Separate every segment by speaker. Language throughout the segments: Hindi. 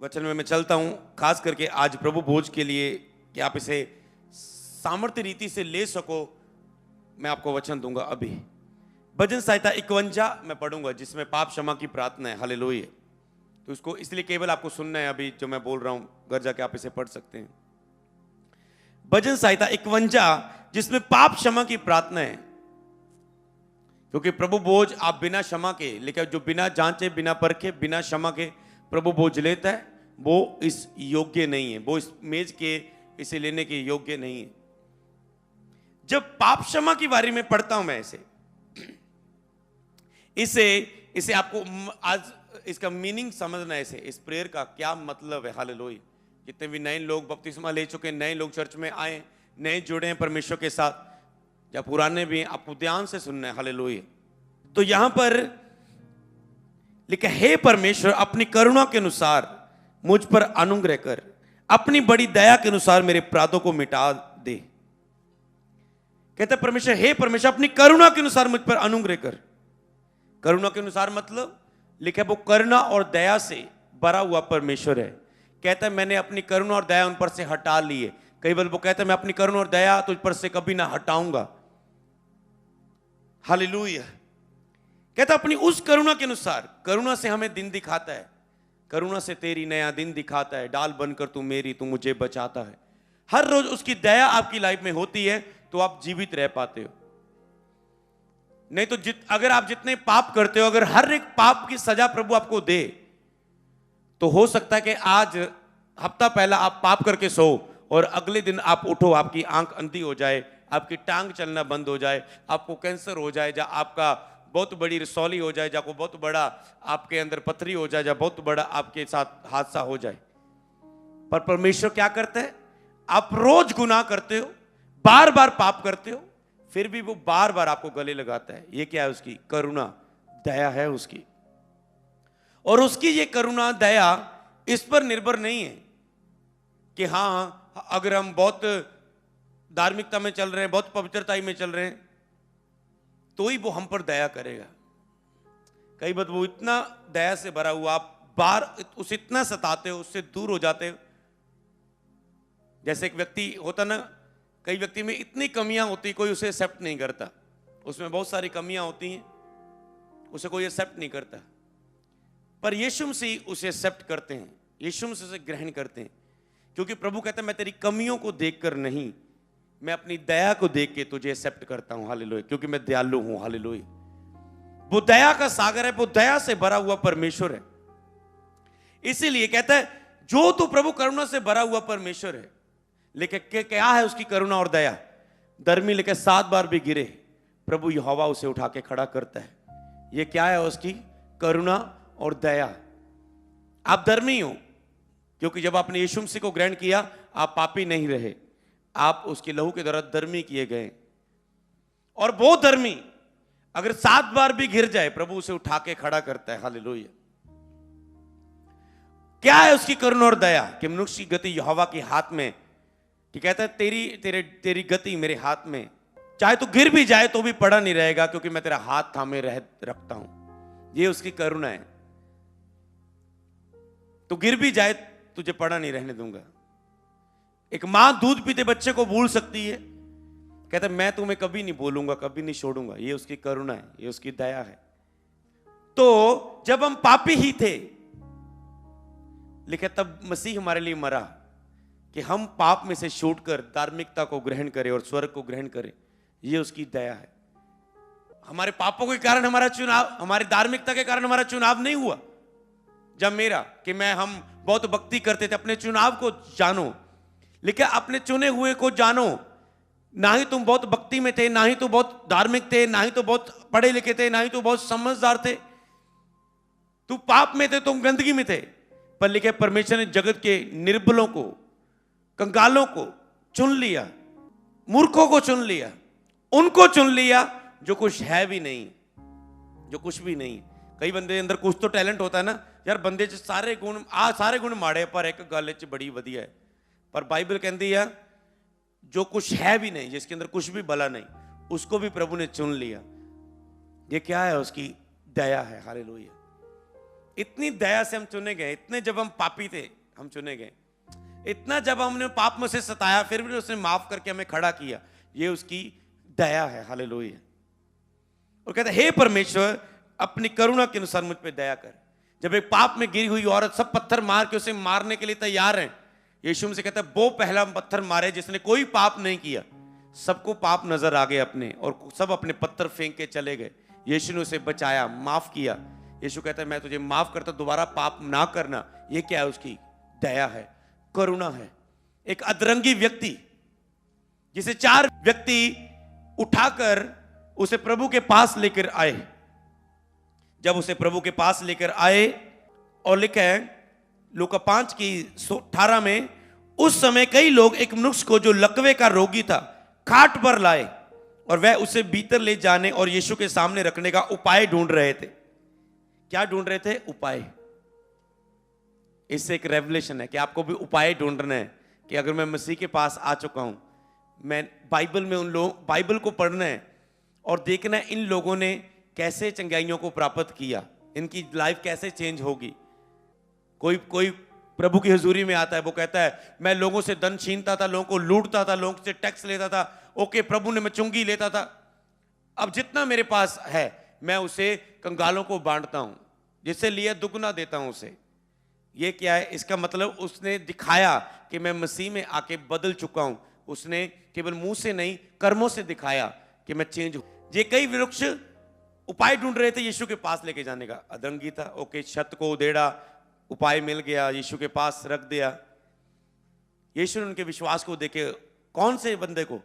Speaker 1: वचन में मैं चलता हूं, खास करके आज प्रभु भोज के लिए कि आप इसे सामर्थ्य रीति से ले सको। मैं आपको वचन दूंगा अभी। भजन संहिता 51 मैं पढ़ूंगा, जिसमें पाप क्षमा की प्रार्थना है। हालेलुया। तो इसको इसलिए केवल आपको सुनना है अभी जो मैं बोल रहा हूं, घर जाके आप इसे पढ़ सकते हैं। भजन संहिता 51 जिसमें पाप क्षमा की प्रार्थना है, क्योंकि प्रभु भोज आप बिना क्षमा के, लेकिन जो बिना जांचे, बिना परखे, बिना क्षमा के प्रभु भोज लेता है, वो इस योग्य नहीं है, वो इस मेज के इसे लेने के योग्य नहीं है। जब पाप क्षमा की बारे में पढ़ता हूं मैं इसे आपको आज इसका मीनिंग समझना है। इस प्रेयर का क्या मतलब है। हालेलुया। जितने भी नए लोग बपतिस्मा ले चुके, नए लोग चर्च में आए, नए जुड़े हैं परमेश्वर के साथ, या पुराने भी, आपको ध्यान से सुनना है। हालेलुया। तो यहां पर लिखा, हे परमेश्वर, अपनी करुणा के अनुसार मुझ पर अनुग्रह कर, अपनी बड़ी दया के अनुसार मेरे अपराधों को मिटा दे। कहते परमेश्वर, हे परमेश्वर, अपनी करुणा के अनुसार मुझ पर अनुग्रह कर। करुणा के अनुसार मतलब लिखा वो करुणा और दया से भरा हुआ परमेश्वर है। कहता है मैंने अपनी करुणा और दया उन पर से हटा ली है। कई बार वो कहता है मैं अपनी करुणा और दया तुझ पर से कभी ना हटाऊंगा। हालेलुया। कहता अपनी उस करुणा के अनुसार, करुणा से हमें दिन दिखाता है, करुणा से तेरी नया दिन दिखाता है। डाल बनकर तू मेरी, तू मुझे बचाता है। हर रोज उसकी दया आपकी लाइफ में होती है तो आप जीवित रह पाते हो। नहीं तो अगर आप जितने पाप करते हो, अगर हर एक पाप की सजा प्रभु आपको दे, तो हो सकता है कि आज हफ्ता पहला आप पाप करके सो और अगले दिन आप उठो, आपकी आंख अंधी हो जाए, आपकी टांग चलना बंद हो जाए, आपको कैंसर हो जाए, या आपका बहुत बड़ी रसौली हो जाए, या कोई बहुत बड़ा आपके अंदर पथरी हो जाए, या बहुत बड़ा आपके साथ हादसा हो जाए। पर परमेश्वर क्या करता है, आप रोज गुनाह करते हो, बार बार पाप करते हो, फिर भी वो बार बार आपको गले लगाता है। ये क्या है? उसकी करुणा, दया है उसकी। और उसकी ये करुणा दया इस पर निर्भर नहीं है कि हाँ अगर हम बहुत धार्मिकता में चल रहे हैं, बहुत पवित्रता में चल रहे हैं, तो ही वो हम पर दया करेगा। कई बार वो इतना दया से भरा हुआ, आप बार उसे इतना सताते हो, उससे दूर हो जाते हो। जैसे एक व्यक्ति होता ना, कई व्यक्ति में इतनी कमियां होती, कोई उसे एक्सेप्ट नहीं करता। उसमें बहुत सारी कमियां होती हैं, उसे कोई एक्सेप्ट नहीं करता। पर यीशु मसीह उसे एक्सेप्ट करते हैं, यीशु मसीह उसे ग्रहण करते हैं, क्योंकि प्रभु कहते हैं मैं तेरी कमियों को देखकर नहीं, मैं अपनी दया को देख के तुझे एक्सेप्ट करता हूं। हालेलुया। क्योंकि मैं दयालु हूं। हालेलुया। वो दया का सागर है, वो दया से भरा हुआ परमेश्वर है। इसीलिए कहता है जो तू प्रभु करुणा से भरा हुआ परमेश्वर है, लेकिन क्या है उसकी करुणा और दया? धर्मी लेकर 7 बार भी गिरे, प्रभु यहोवा उसे उठा के खड़ा करता है। ये क्या है? उसकी करुणा और दया। आप धर्मी हो क्योंकि जब आपने यीशु मसीह को ग्रहण किया, आप पापी नहीं रहे, आप उसके लहू के द्वारा धर्मी किए गए। और वो धर्मी अगर 7 बार भी गिर जाए, प्रभु उसे उठा के खड़ा करता है। हालेलुया। क्या है उसकी करुणा और दया? कि मनुष्य की गति यहोवा के हाथ में, कि कहता है तेरी गति मेरे हाथ में, चाहे तू गिर भी जाए तो भी पड़ा नहीं रहेगा, क्योंकि मैं तेरा हाथ थामे रखता हूं। ये उसकी करुणा है। तो गिर भी जाए तुझे पड़ा नहीं रहने दूंगा। एक मां दूध पीते बच्चे को भूल सकती है, कहता मैं तुम्हें कभी नहीं भूलूंगा, कभी नहीं छोड़ूंगा। ये उसकी करुणा है, ये उसकी दया है। तो जब हम पापी ही थे, लिखा तब मसीह हमारे लिए मरा कि हम पाप में से छूटकर धार्मिकता को ग्रहण करें और स्वर्ग को ग्रहण करें। ये उसकी दया है। हमारे पापों के कारण हमारा चुनाव, हमारी धार्मिकता के कारण हमारा चुनाव नहीं हुआ। जब मेरा कि हम बहुत भक्ति करते थे, अपने चुनाव को जानो, लेकिन अपने चुने हुए को जानो। ना ही तुम बहुत भक्ति में थे, ना ही तो बहुत धार्मिक थे, ना ही तो बहुत पढ़े लिखे थे, ना ही तो बहुत समझदार थे। तू पाप में थे, तुम गंदगी में थे। पर लिखे परमेश्वर ने जगत के निर्बलों को, कंगालों को चुन लिया, मूर्खों को चुन लिया, उनको चुन लिया जो कुछ है भी नहीं, जो कुछ भी नहीं। कई बंदे अंदर कुछ तो टैलेंट होता है ना यार, बंदे च सारे गुण माड़े, पर एक गल च बड़ी वधिया है। पर बाइबल कहती है जो कुछ है भी नहीं, जिसके अंदर कुछ भी भला नहीं, उसको भी प्रभु ने चुन लिया। ये क्या है? उसकी दया है। हालेलुया। इतनी दया से हम चुने गए, इतने जब हम पापी थे हम चुने गए, इतना जब हमने पाप में से सताया फिर भी उसने माफ करके हमें खड़ा किया, ये उसकी दया है। हालेलुया। और कहता है हे परमेश्वर अपनी करुणा के अनुसार मुझ पे दया कर। जब एक पाप में गिरी हुई औरत सब पत्थर मार के उसे मारने के लिए तैयार हैं, यीशु से कहता है वो पहला पत्थर मारे जिसने कोई पाप नहीं किया। सबको पाप नजर आ गए अपने, और सब अपने पत्थर फेंक के चले गए। यीशु ने उसे बचाया, माफ किया। यीशु कहता है मैं तुझे माफ करता, दोबारा पाप ना करना। ये क्या है? उसकी दया है, करुणा है। एक अधरंगी व्यक्ति जिसे 4 व्यक्ति उठाकर उसे प्रभु के पास लेकर आए, जब उसे प्रभु के पास लेकर आए, और लिखा है लूका 5 की 18 में, उस समय कई लोग एक मनुष्य को जो लकवे का रोगी था खाट पर लाए, और वह उसे भीतर ले जाने और यीशु के सामने रखने का उपाय ढूंढ रहे थे। क्या ढूंढ रहे थे? उपाय। इससे एक रेवलेशन है कि आपको भी उपाय ढूंढना है कि अगर मैं मसीह के पास आ चुका हूं, मैं बाइबल में उन लोग बाइबल को पढ़ना है और देखना है इन लोगों ने कैसे चंगाइयों को प्राप्त किया, इनकी लाइफ कैसे चेंज होगी। कोई प्रभु की हजूरी में आता है, वो कहता है मैं लोगों से धन छीनता था, लोगों को लूटता था, लोगों से टैक्स लेता था, ओके प्रभु ने मैं चुंगी लेता था, अब जितना मेरे पास है मैं उसे कंगालों को बांटता हूं, जिससे लिया दुगना देता हूं उसे। ये क्या है? इसका मतलब उसने दिखाया कि मैं मसीह में आके बदल चुका हूं। उसने केवल मुंह से नहीं कर्मों से दिखाया कि मैं चेंज हूं। ये कई वृक्ष उपाय ढूंढ रहे थे यीशु के पास लेके जाने का। अधरंगी था, ओके छत को उधेड़ा, उपाय मिल गया, यीशु के पास रख दिया। यीशु ने उनके विश्वास को देखे, कौन से बंदे को?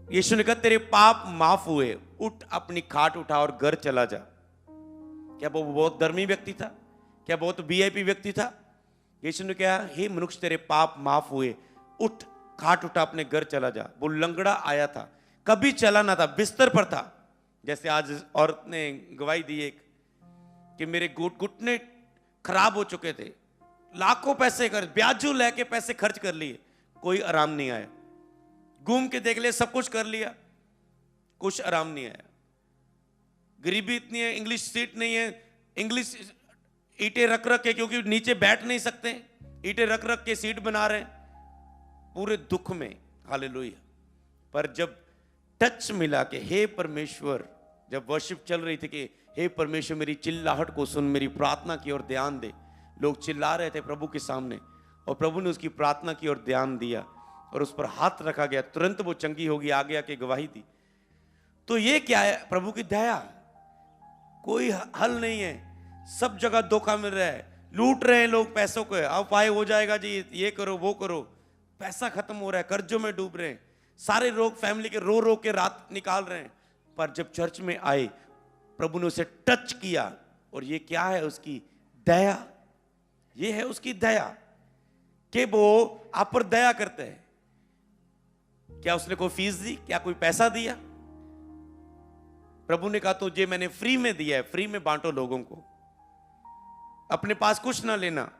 Speaker 1: यीशु ने कहा तेरे पाप माफ हुए, उठ अपनी खाट उठा और घर चला जा। क्या वो बहुत धर्मी व्यक्ति था? क्या बहुत वीआईपी व्यक्ति था? यीशु ने कहा हे मनुष्य तेरे पाप माफ हुए, उठ खाट उठा अपने घर चला जा। वो लंगड़ा आया था, कभी चला ना था, बिस्तर पर था। जैसे आज औरत ने गवाही दी एक कि मेरे घुटने खराब हो चुके थे, लाखों पैसे ब्याजू लेके पैसे खर्च कर लिए, कोई आराम नहीं आया। घूम के देख लिया, सब कुछ कर लिया, कुछ आराम नहीं आया। गरीबी इतनी है, इंग्लिश सीट नहीं है, इंग्लिश ईंटें रख रख के, क्योंकि नीचे बैठ नहीं सकते, ईंटें रख रख के सीट बना रहे, पूरे दुख में। हालेलुया। पर जब टच मिला कि हे परमेश्वर, जब वर्शिप चल रही थी कि हे परमेश्वर मेरी चिल्लाहट को सुन, मेरी प्रार्थना की ओर ध्यान दे। लोग चिल्ला रहे थे प्रभु के सामने, और प्रभु ने उसकी प्रार्थना की ओर ध्यान दिया और उस पर हाथ रखा गया, तुरंत वो चंगी होगी, आगे आके गवाही दी। तो ये क्या है? प्रभु की दया। कोई हल नहीं है, सब जगह धोखा मिल रहा है, लूट रहे हैं लोग पैसों को, अब उपाय हो जाएगा जी, ये करो वो करो, पैसा खत्म हो रहा है, कर्जों में डूब रहे हैं, सारे लोग फैमिली के रो रो के रात निकाल रहे हैं। पर जब चर्च में आए, प्रभु ने उसे टच किया, और ये क्या है? उसकी दया। ये है उसकी दया कि वो आप पर दया करते हैं। क्या उसने कोई फीस दी? क्या कोई पैसा दिया? प्रभु ने कहा तुझे मैंने फ्री में दिया है, फ्री में बांटो लोगों को, अपने पास कुछ ना लेना,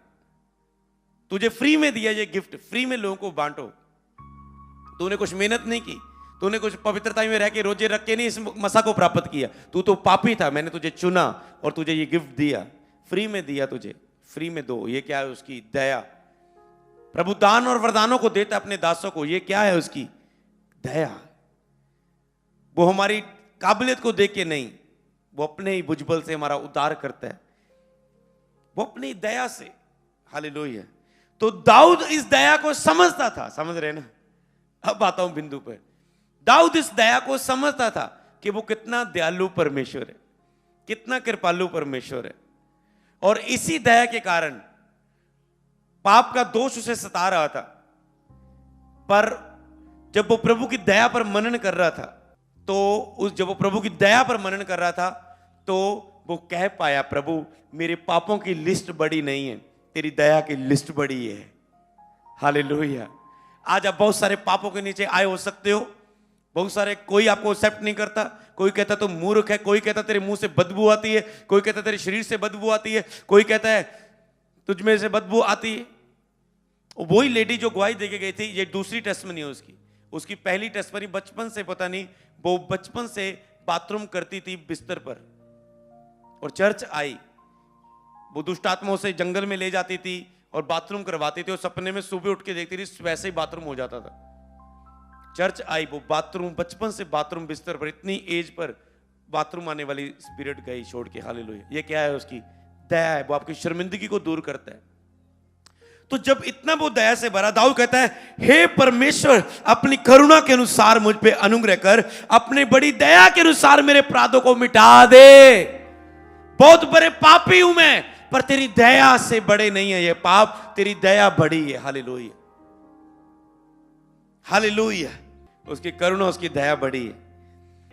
Speaker 1: तुझे फ्री में दिया ये गिफ्ट, फ्री में लोगों को बांटो। तूने कुछ मेहनत नहीं की, तूने कुछ पवित्रता में रह के रोजे रख के नहीं इस मसा को प्राप्त किया, तू तो पापी था, मैंने तुझे चुना और तुझे ये गिफ्ट दिया, फ्री में दिया, तुझे फ्री में दो। ये क्या है? उसकी दया। प्रभु दान और वरदानों को देता अपने दासों को, ये क्या है? उसकी दया। वो हमारी काबिलियत को देख के नहीं, वो अपने ही भुजबल से हमारा उद्धार करता है, वो अपनी दया से। हालेलुया। तो दाऊद इस दया को समझता था, समझ रहे ना? अब आता हूं बिंदु पर। दाऊद इस दया को समझता था कि वो कितना दयालु परमेश्वर है, कितना कृपालु परमेश्वर है, और इसी दया के कारण पाप का दोष उसे सता रहा था। पर जब वो प्रभु की दया पर मनन कर रहा था, तो जब वो प्रभु की दया पर मनन कर रहा था, तो वो कह पाया प्रभु मेरे पापों की लिस्ट बड़ी नहीं है, तेरी दया की लिस्ट बड़ी है। हालेलुया। आज आप बहुत सारे पापों के नीचे आए हो सकते हो, बहुत सारे, कोई आपको एक्सेप्ट नहीं करता, कोई कहता तुम मूर्ख है, कोई कहता तेरे मुंह से बदबू आती है, कोई कहता तेरे शरीर से बदबू आती है, कोई कहता है तुझ में से बदबू आती है। वही लेडी जो गवाही देके गई थी, ये दूसरी टेस्टमनी है उसकी पहली टेस्टमनी बचपन से, पता नहीं वो बचपन से बाथरूम करती थी बिस्तर पर, और चर्च आई, वो दुष्ट आत्माओं से जंगल में ले जाती थी और बाथरूम करवाती थी, और सपने में सुबह उठ के देखती थी वैसे ही बाथरूम हो जाता था। चर्च आई, वो बाथरूम, बचपन से बाथरूम बिस्तर पर, इतनी एज पर बाथरूम आने वाली स्पिरिट गई छोड़ के। हालेलुया। ये क्या है? उसकी दया है, वो आपकी शर्मिंदगी को दूर करता है। तो जब इतना वो दया से भरा, दाऊद कहता है, हे परमेश्वर, अपनी करुणा के अनुसार मुझ पे अनुग्रह कर, अपने बड़ी दया के अनुसार मेरे अपराधों को मिटा दे। बहुत बड़े पापी हूं मैं, पर तेरी दया से बड़े नहीं है ये पाप, तेरी दया बड़ी है। Hallelujah, hallelujah. उसकी करुणा, उसकी दया बड़ी है।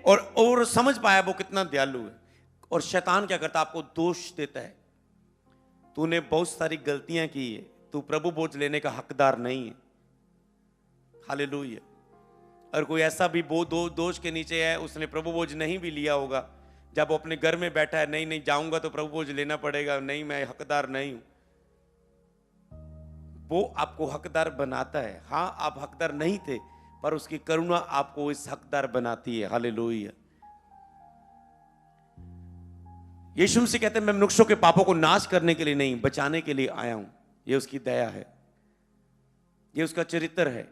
Speaker 1: और समझ पाया वो कितना दयालु है। और शैतान क्या करता? आपको दोष देता है, तूने बहुत सारी गलतियां की है, तू प्रभु बोझ लेने का हकदार नहीं है। हालेलुया। और कोई ऐसा भी दोष के नीचे है, उसने प्रभु बोझ नहीं भी लिया होगा, जब वो अपने घर में बैठा है, नहीं नहीं जाऊंगा तो प्रभु बोझ लेना पड़ेगा, नहीं मैं हकदार नहीं हूं, वो आपको हकदार बनाता है। हां, आप हकदार नहीं थे, पर उसकी करुणा आपको इस हकदार बनाती है। हालेलुया। यीशु मसीह कहते हैं, मैं मनुष्यों के पापों को नाश करने के लिए नहीं, बचाने के लिए आया हूं। ये उसकी दया है, ये उसका चरित्र है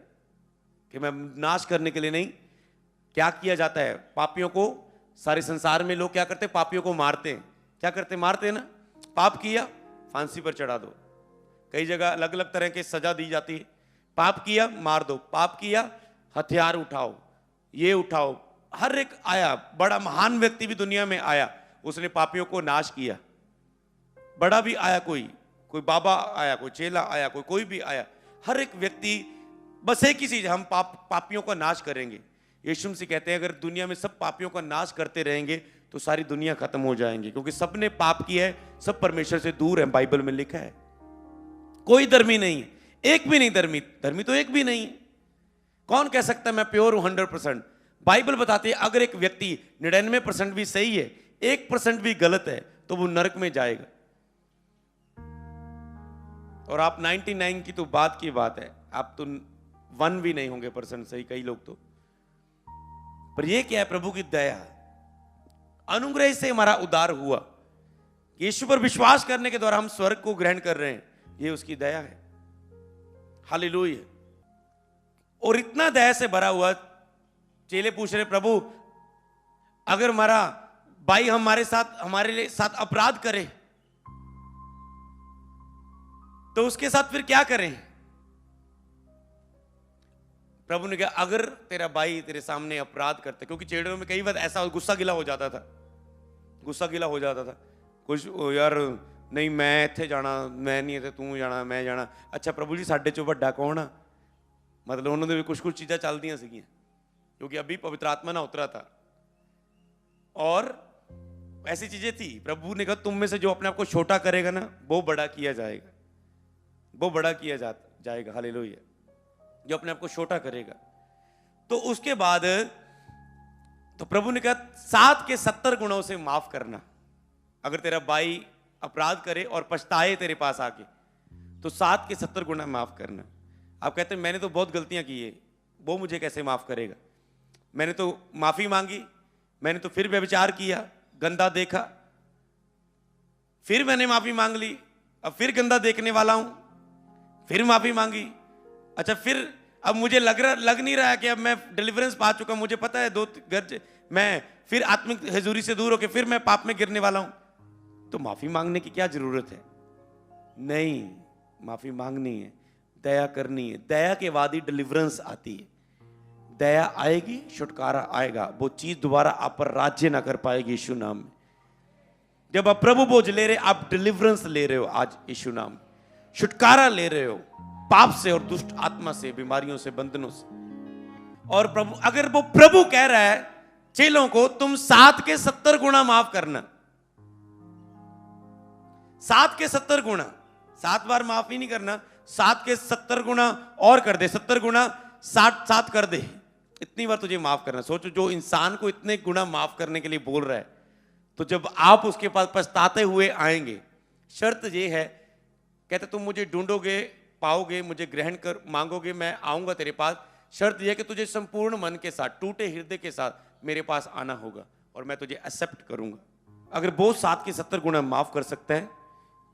Speaker 1: कि मैं नाश करने के लिए नहीं। क्या किया जाता है पापियों को? सारे संसार में लोग क्या करते हैं? पापियों को मारते हैं। क्या करते हैं? मारते हैं ना। पाप किया, फांसी पर चढ़ा दो। कई जगह अलग अलग तरह की सजा दी जाती है। पाप किया, मार दो। पाप किया, हथियार उठाओ, ये उठाओ। हर एक आया, बड़ा महान व्यक्ति भी दुनिया में आया, उसने पापियों को नाश किया। बड़ा भी आया, कोई बाबा आया, कोई चेला आया, कोई भी आया, हर एक व्यक्ति बस एक ही चीज, हम पापियों का नाश करेंगे। यीशु मसीह कहते हैं, अगर दुनिया में सब पापियों का नाश करते रहेंगे तो सारी दुनिया खत्म हो जाएंगी, क्योंकि सबने पाप किया है, सब परमेश्वर से दूर है। बाइबल में लिखा है, कोई धर्मी नहीं है, एक भी नहीं धर्मी। धर्मी तो एक भी नहीं है। कौन कह सकता है मैं प्योर हूं 100%? बाइबल बताती है, अगर एक व्यक्ति 99% भी सही है, 1% भी गलत है, तो वो नरक में जाएगा। और आप 99 की तो बात की बात है, आप तो 1 भी नहीं होंगे % सही, कई लोग तो। पर ये क्या है? प्रभु की दया, अनुग्रह से हमारा उद्धार हुआ। यीशु पर विश्वास करने के द्वारा हम स्वर्ग को ग्रहण कर रहे हैं, ये उसकी दया है। हालेलुया। और इतना दया से भरा हुआ, चेले पूछ रहे, प्रभु अगर हमारा भाई हमारे साथ अपराध करे तो उसके साथ फिर क्या करें? प्रभु ने कहा, अगर तेरा भाई तेरे सामने अपराध करता, क्योंकि चेड़ों में कई बार ऐसा गुस्सा गिला हो जाता था, कुछ यार नहीं मैं इत्थे जाना, मैं नहीं ते तू जाना, मैं जाना। अच्छा प्रभु जी, साडे चों वड्डा कौन आ? मतलब उन्होंने भी कुछ चीज़ां चलदियां सीगियां, क्योंकि अभी पवित्र आत्मा ना उतरा था और ऐसी चीजें थी। प्रभु ने कहा, तुम में से जो अपने आप को छोटा करेगा ना, वो बड़ा किया जाएगा, वो बड़ा किया जाएगा। हालेलुया। जो अपने आप को छोटा करेगा। तो उसके बाद तो प्रभु ने कहा, 7 के 70 गुणों से माफ करना। अगर तेरा भाई अपराध करे और पछताए तेरे पास आके, तो 7 के 70 गुना माफ करना। आप कहते हैं मैंने तो बहुत गलतियां की है, वो मुझे कैसे माफ करेगा? मैंने तो माफी मांगी, मैंने तो फिर व्यभिचार किया, गंदा देखा, फिर मैंने माफी मांग ली, अब फिर गंदा देखने वाला हूं, फिर माफी मांगी। अच्छा, फिर अब मुझे लग नहीं रहा है कि अब मैं डिलीवरेंस पा चुका, मुझे पता है 2 घर मैं फिर आत्मिक हजूरी से दूर होकर फिर मैं पाप में गिरने वाला हूं, तो माफी मांगने की क्या जरूरत है? नहीं, माफी मांगनी है, दया करनी है। दया के बाद ही डिलीवरेंस आती है। दया आएगी, छुटकारा आएगा, वो चीज दोबारा आप पर राज्य ना कर पाएगी यीशु नाम में। जब आप प्रभु बोझ ले रहे, आप डिलीवरेंस ले रहे हो, आज यीशु नाम में छुटकारा ले रहे हो पाप से और दुष्ट आत्मा से, बीमारियों से, बंधनों से। और प्रभु, अगर वो प्रभु कह रहा है चेलों को, तुम 7 के 70 गुना माफ करना, 7 के 70 गुना, 7 बार माफ ही नहीं करना, 7 के 70 गुना और कर दे, 70 गुना 7 कर दे, इतनी बार तुझे माफ करना। सोचो, जो इंसान को इतने गुना माफ करने के लिए बोल रहा है, तो जब आप उसके पास पछताते हुए आएंगे, शर्त ये है, कहते तुम मुझे ढूंढोगे पाओगे, मुझे ग्रहण कर मांगोगे, मैं आऊंगा तेरे पास। शर्त यह कि तुझे संपूर्ण मन के साथ, टूटे हृदय के साथ मेरे पास आना होगा और मैं तुझे एक्सेप्ट करूंगा। अगर वो 7 के 70 गुना माफ कर सकता है,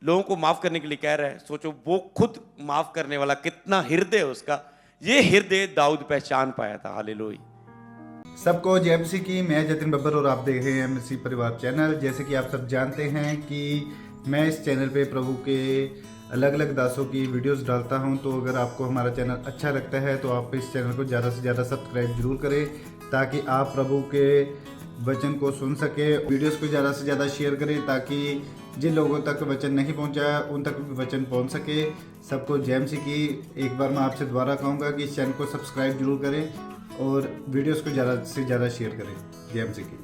Speaker 1: लोगों को माफ करने के लिए कह रहा है। सोचो वो खुद माफ करने वाला, कितना हृदय उसका, ये हृदय दाऊद पहचान पाया था। हालेलुया।
Speaker 2: सबको जय मसीह की। मैं जतिन बब्बर और आप देख रहे हैं मसीह परिवार चैनल। जैसे कि आप सब जानते हैं कि मैं इस चैनल पे प्रभु के अलग अलग दासों की वीडियोस डालता हूं, तो अगर आपको हमारा चैनल अच्छा लगता है तो आप इस चैनल को ज़्यादा से ज़्यादा सब्सक्राइब जरूर करें, ताकि आप प्रभु के वचन को सुन सके। वीडियोस को ज़्यादा से ज़्यादा शेयर करें, ताकि जिन लोगों तक वचन नहीं पहुंचा उन तक भी वचन पहुंच सके। सबको जय मसीह की। एक बार मैं आपसे दोबारा कहूँगा कि इस चैनल को सब्सक्राइब जरूर करें और वीडियोस को ज़्यादा से ज़्यादा शेयर करें। जय मसीह की।